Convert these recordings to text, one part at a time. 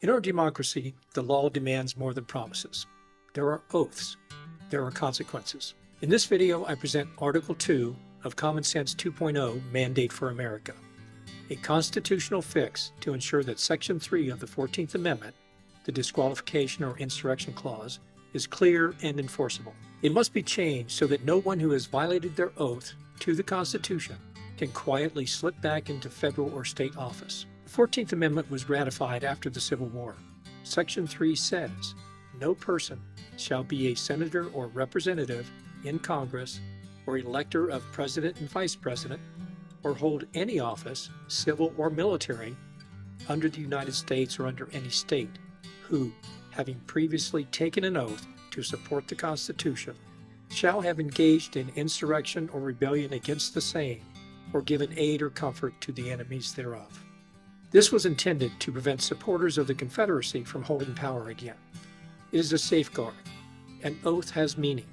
In our democracy, the law demands more than promises. There are oaths. There are consequences. In this video, I present Article 2 of Common Sense 2.0 Mandate for America, a constitutional fix to ensure that Section 3 of the 14th Amendment, the Disqualification or Insurrection Clause, is clear and enforceable. It must be changed so that no one who has violated their oath to the Constitution can quietly slip back into federal or state office. The 14th Amendment was ratified after the Civil War. Section 3 says, "No person shall be a senator or representative in Congress or elector of president and vice president or hold any office, civil or military, under the United States or under any state, who, having previously taken an oath to support the Constitution, shall have engaged in insurrection or rebellion against the same, or given aid or comfort to the enemies thereof." This was intended to prevent supporters of the Confederacy from holding power again. It is a safeguard. An oath has meaning.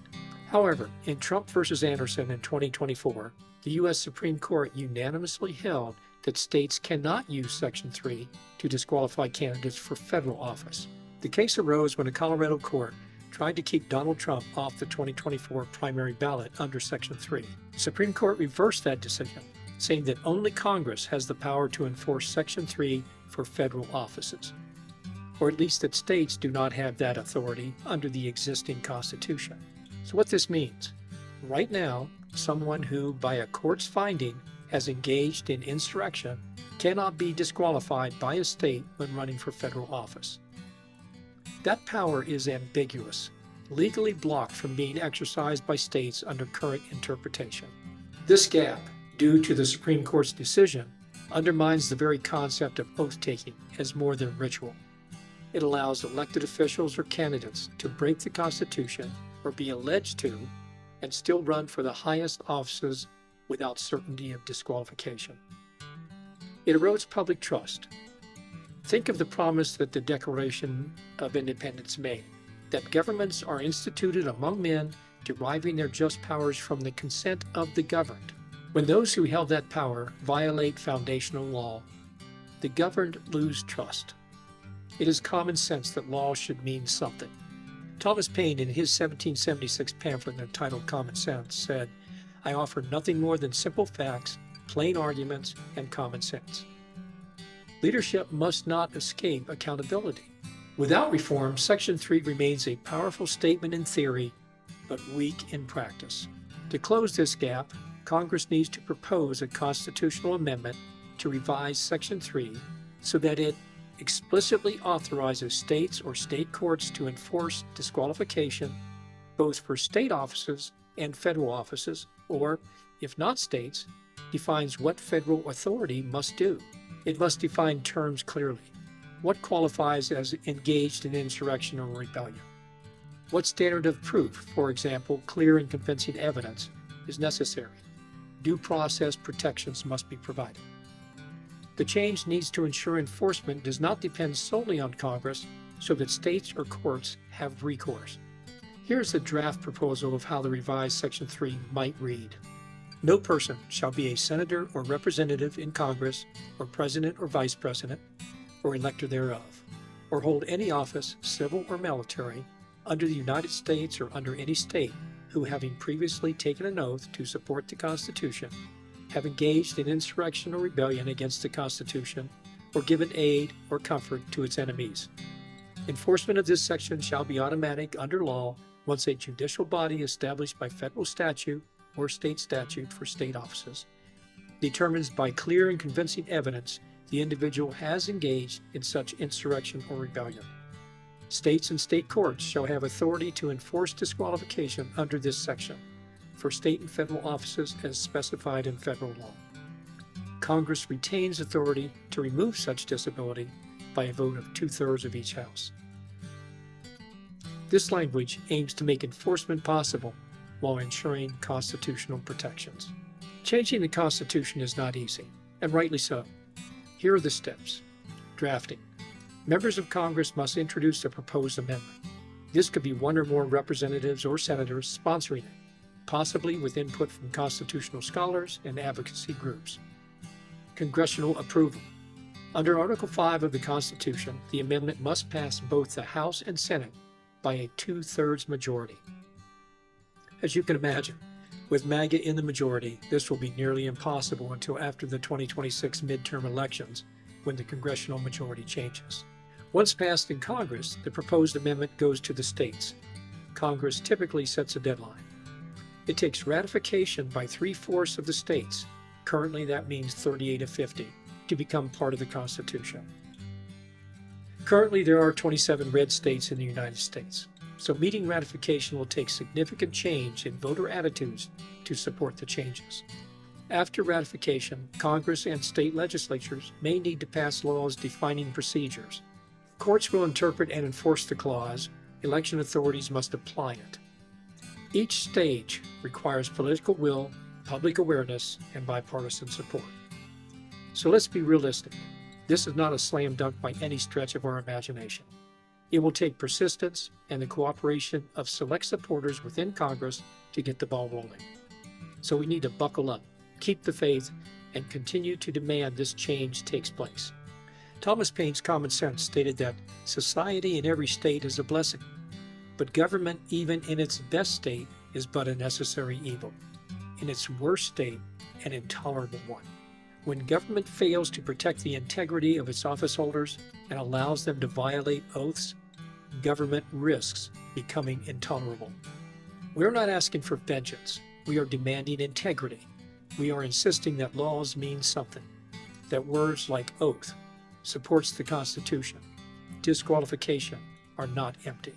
However, in Trump versus Anderson in 2024, the U.S. Supreme Court unanimously held that states cannot use Section 3 to disqualify candidates for federal office. The case arose when a Colorado court tried to keep Donald Trump off the 2024 primary ballot under Section 3. The Supreme Court reversed that decision, saying that only Congress has the power to enforce Section 3 for federal offices, or at least that states do not have that authority under the existing Constitution. So what this means, right now, someone who, by a court's finding, has engaged in insurrection cannot be disqualified by a state when running for federal office. That power is ambiguous, legally blocked from being exercised by states under current interpretation. This gap, due to the Supreme Court's decision, undermines the very concept of oath-taking as more than ritual. It allows elected officials or candidates to break the Constitution or be alleged to, and still run for the highest offices without certainty of disqualification. It erodes public trust. Think of the promise that the Declaration of Independence made, that governments are instituted among men, deriving their just powers from the consent of the governed. When those who held that power violate foundational law, the governed lose trust. It is common sense that law should mean something. Thomas Paine, in his 1776 pamphlet entitled Common Sense, said, "I offer nothing more than simple facts, plain arguments, and common sense." Leadership must not escape accountability. Without reform, Section 3 remains a powerful statement in theory, but weak in practice. To close this gap, Congress needs to propose a constitutional amendment to revise Section 3 so that it explicitly authorizes states or state courts to enforce disqualification both for state offices and federal offices, or, if not states, defines what federal authority must do. It must define terms clearly. What qualifies as engaged in insurrection or rebellion? What standard of proof, for example, clear and convincing evidence, is necessary? Due process protections must be provided. The change needs to ensure enforcement does not depend solely on Congress so that states or courts have recourse. Here's a draft proposal of how the revised Section 3 might read. No person shall be a senator or representative in Congress or president or vice president or elector thereof, or hold any office, civil or military, under the United States or under any state who, having previously taken an oath to support the Constitution, have engaged in insurrection or rebellion against the Constitution, or given aid or comfort to its enemies. Enforcement of this section shall be automatic under law once a judicial body established by federal statute or state statute for state offices determines by clear and convincing evidence the individual has engaged in such insurrection or rebellion. States and state courts shall have authority to enforce disqualification under this section for state and federal offices as specified in federal law. Congress retains authority to remove such disability by a vote of 2/3 of each house. This language aims to make enforcement possible while ensuring constitutional protections. Changing the Constitution is not easy, and rightly so. Here are the steps. Drafting. Members of Congress must introduce a proposed amendment. This could be one or more representatives or senators sponsoring it, possibly with input from constitutional scholars and advocacy groups. Congressional approval. Under Article 5 of the Constitution, the amendment must pass both the House and Senate by a 2/3 majority. As you can imagine, with MAGA in the majority, this will be nearly impossible until after the 2026 midterm elections, when the congressional majority changes. Once passed in Congress, the proposed amendment goes to the states. Congress typically sets a deadline. It takes ratification by 3/4 of the states, currently that means 38 of 50, to become part of the Constitution. Currently there are 27 red states in the United States, so meeting ratification will take significant change in voter attitudes to support the changes. After ratification, Congress and state legislatures may need to pass laws defining procedures. Courts will interpret and enforce the clause. Election authorities must apply it. Each stage requires political will, public awareness, and bipartisan support. So let's be realistic. This is not a slam dunk by any stretch of our imagination. It will take persistence and the cooperation of select supporters within Congress to get the ball rolling. So we need to buckle up, keep the faith, and continue to demand this change takes place. Thomas Paine's Common Sense stated that society in every state is a blessing, but government, even in its best state, is but a necessary evil. In its worst state, an intolerable one. When government fails to protect the integrity of its office holders and allows them to violate oaths, government risks becoming intolerable. We're not asking for vengeance. We are demanding integrity. We are insisting that laws mean something, that words like oath, supports the Constitution, disqualification are not empty.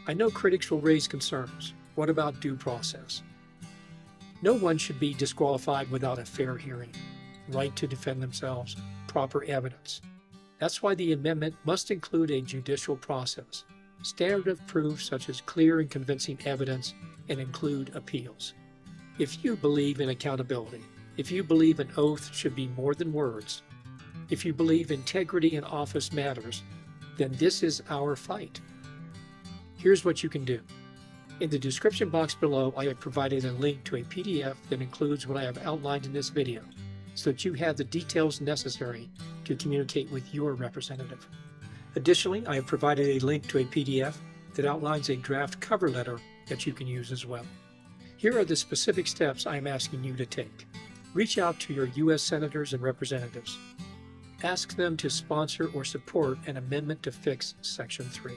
I know critics will raise concerns. What about due process? No one should be disqualified without a fair hearing, right to defend themselves, proper evidence. That's why the amendment must include a judicial process, standard of proof such as clear and convincing evidence, and include appeals. If you believe in accountability, if you believe an oath should be more than words, if you believe integrity in office matters, then this is our fight. Here's what you can do. In the description box below, I have provided a link to a PDF that includes what I have outlined in this video, so that you have the details necessary to communicate with your representative. Additionally, I have provided a link to a PDF that outlines a draft cover letter that you can use as well. Here are the specific steps I am asking you to take. Reach out to your U.S. senators and representatives. Ask them to sponsor or support an amendment to fix Section 3.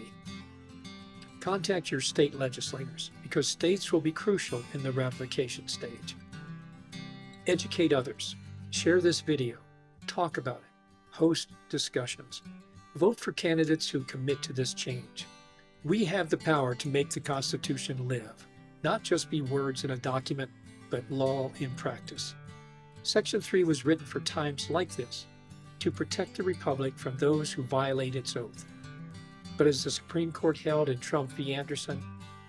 Contact your state legislators, because states will be crucial in the ratification stage. Educate others. Share this video. Talk about it. Host discussions. Vote for candidates who commit to this change. We have the power to make the Constitution live, not just be words in a document, but law in practice. Section 3 was written for times like this, to protect the Republic from those who violate its oath. But as the Supreme Court held in Trump v. Anderson,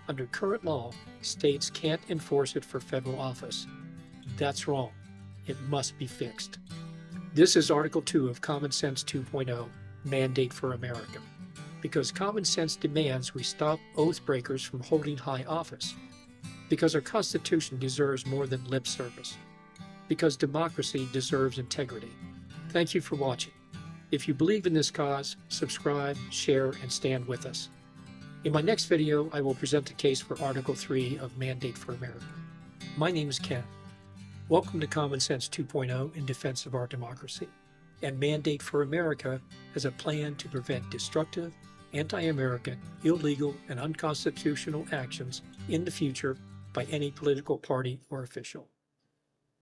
under current law, states can't enforce it for federal office. That's wrong. It must be fixed. This is Article 2 of Common Sense 2.0, Mandate for America. Because common sense demands we stop oath breakers from holding high office. Because our Constitution deserves more than lip service. Because democracy deserves integrity. Thank you for watching. If you believe in this cause, subscribe, share, and stand with us. In my next video, I will present the case for Article 3 of Mandate for America. My name is Ken. Welcome to Common Sense 2.0 in defense of our democracy, and Mandate for America as a plan to prevent destructive, anti-American, illegal, and unconstitutional actions in the future by any political party or official.